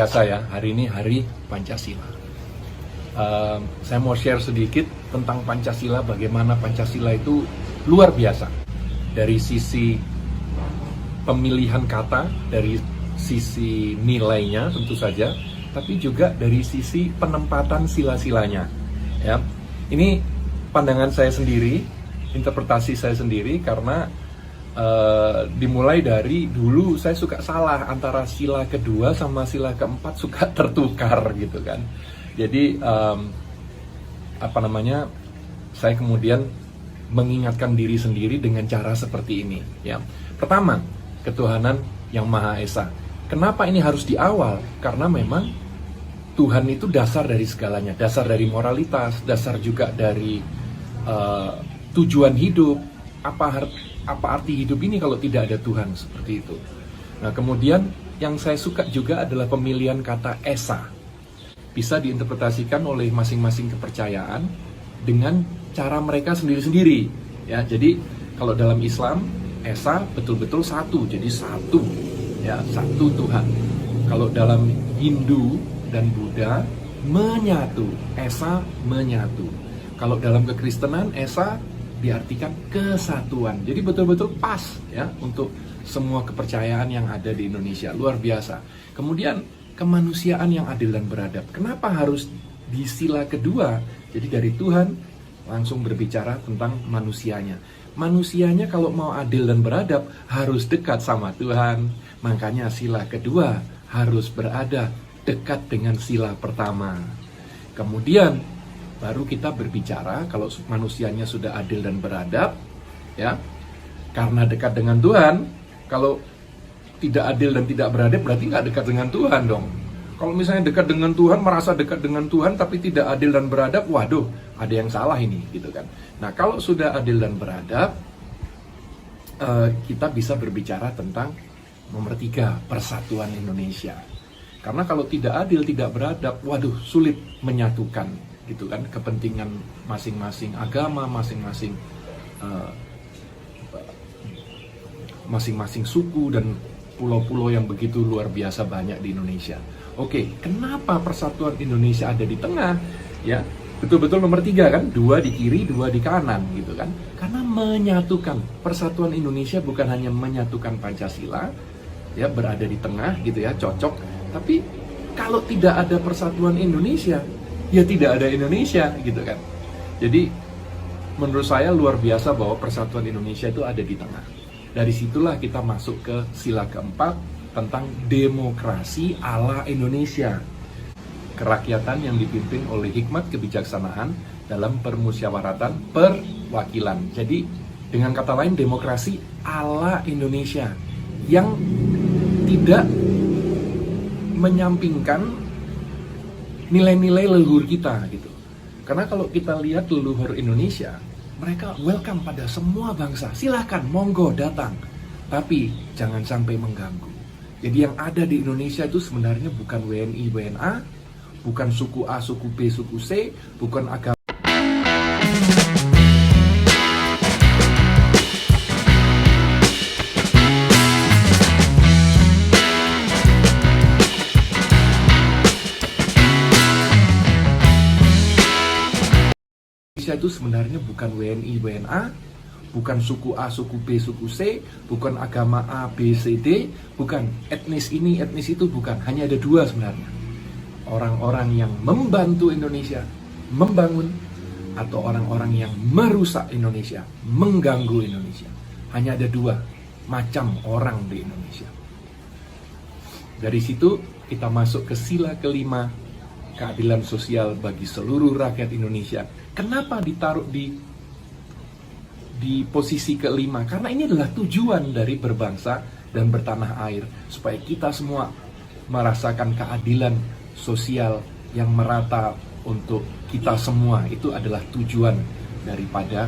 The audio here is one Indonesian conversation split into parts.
biasa ya, hari ini hari Pancasila. Saya mau share sedikit tentang Pancasila, bagaimana Pancasila itu luar biasa. Dari sisi pemilihan kata, dari sisi nilainya tentu saja, tapi juga dari sisi penempatan sila-silanya. Ya, ini pandangan saya sendiri, interpretasi saya sendiri, karena dimulai dari dulu saya suka salah antara sila kedua sama sila keempat, suka tertukar gitu kan. Jadi saya kemudian mengingatkan diri sendiri dengan cara seperti ini ya. Pertama, ketuhanan yang Maha Esa. Kenapa ini harus di awal? Karena memang Tuhan itu dasar dari segalanya, dasar dari moralitas, dasar juga dari tujuan hidup. Apa arti hidup ini kalau tidak ada Tuhan, seperti itu. Nah, kemudian yang saya suka juga adalah pemilihan kata Esa. Bisa diinterpretasikan oleh masing-masing kepercayaan dengan cara mereka sendiri-sendiri. Ya, jadi kalau dalam Islam, Esa betul-betul satu, jadi satu, ya, satu Tuhan. Kalau dalam Hindu dan Buddha, menyatu, Esa menyatu. Kalau dalam kekristenan, Esa diartikan kesatuan. Jadi betul-betul pas ya untuk semua kepercayaan yang ada di Indonesia. Luar biasa. Kemudian kemanusiaan yang adil dan beradab. Kenapa harus di sila kedua? Jadi dari Tuhan langsung berbicara tentang manusianya. Manusianya kalau mau adil dan beradab harus dekat sama Tuhan. Makanya sila kedua harus berada dekat dengan sila pertama. Kemudian baru kita berbicara kalau manusianya sudah adil dan beradab, ya, karena dekat dengan Tuhan. Kalau tidak adil dan tidak beradab berarti nggak dekat dengan Tuhan dong. Kalau misalnya dekat dengan Tuhan, merasa dekat dengan Tuhan tapi tidak adil dan beradab, waduh, ada yang salah ini, gitu kan. Nah, kalau sudah adil dan beradab, kita bisa berbicara tentang nomor 3, persatuan Indonesia. Karena kalau tidak adil, tidak beradab, waduh, sulit menyatukan, gitu kan, kepentingan masing-masing agama, masing-masing suku dan pulau-pulau yang begitu luar biasa banyak di Indonesia. Oke, kenapa persatuan Indonesia ada di tengah? Ya, betul-betul nomor 3 kan, 2 di kiri, 2 di kanan, gitu kan. Karena menyatukan. Persatuan Indonesia bukan hanya menyatukan Pancasila, ya, berada di tengah, gitu ya, cocok. Tapi kalau tidak ada persatuan Indonesia, ya tidak ada Indonesia, gitu kan. Jadi menurut saya luar biasa bahwa persatuan Indonesia itu ada di tengah. Dari situlah kita masuk ke sila keempat tentang demokrasi ala Indonesia. Kerakyatan yang dipimpin oleh hikmat kebijaksanaan dalam permusyawaratan perwakilan. Jadi dengan kata lain, demokrasi ala Indonesia yang tidak menyampingkan nilai-nilai leluhur kita, gitu. Karena kalau kita lihat leluhur Indonesia, mereka welcome pada semua bangsa. Silahkan, monggo datang. Tapi jangan sampai mengganggu. Jadi yang ada di Indonesia itu sebenarnya bukan WNI, WNA, bukan suku A, suku B, suku C, bukan agama. Indonesia itu sebenarnya bukan WNI, WNA, bukan suku A, suku B, suku C, bukan agama A, B, C, D, bukan etnis ini, etnis itu, bukan. Hanya ada 2 sebenarnya. Orang-orang yang membantu Indonesia membangun, atau orang-orang yang merusak Indonesia, mengganggu Indonesia. Hanya ada 2 macam orang di Indonesia. Dari situ kita masuk ke sila kelima, keadilan sosial bagi seluruh rakyat Indonesia. Kenapa ditaruh di posisi kelima? Karena ini adalah tujuan dari berbangsa dan bertanah air, supaya kita semua merasakan keadilan sosial yang merata untuk kita semua. Itu adalah tujuan daripada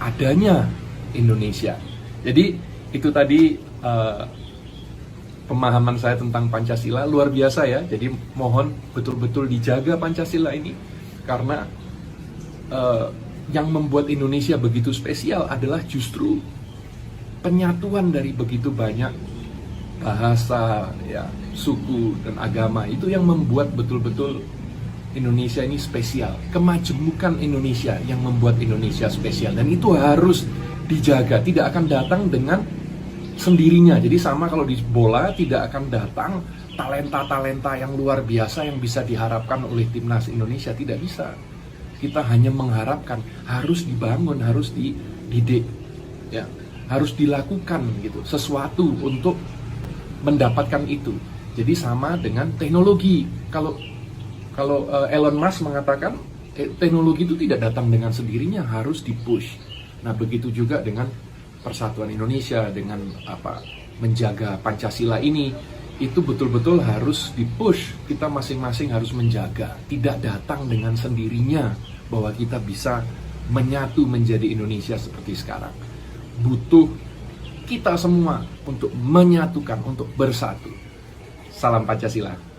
adanya Indonesia. Jadi itu tadi pemahaman saya tentang Pancasila, luar biasa ya. Jadi mohon betul-betul dijaga Pancasila ini, karena yang membuat Indonesia begitu spesial adalah justru penyatuan dari begitu banyak bahasa, ya, suku dan agama itu yang membuat betul-betul Indonesia ini spesial. Kemajemukan Indonesia yang membuat Indonesia spesial, dan itu harus dijaga. Tidak akan datang dengan sendirinya. Jadi sama kalau di bola, tidak akan datang talenta-talenta yang luar biasa yang bisa diharapkan oleh timnas Indonesia. Tidak bisa. Kita hanya mengharapkan, harus dibangun, harus dididik, ya, harus dilakukan gitu sesuatu untuk mendapatkan itu. Jadi sama dengan teknologi. Kalau Elon Musk mengatakan teknologi itu tidak datang dengan sendirinya, harus dipush. Nah, begitu juga dengan persatuan Indonesia, dengan menjaga Pancasila ini, itu betul-betul harus dipush. Kita masing-masing harus menjaga, tidak datang dengan sendirinya bahwa kita bisa menyatu menjadi Indonesia seperti sekarang. Butuh kita semua untuk menyatukan, untuk bersatu. Salam Pancasila.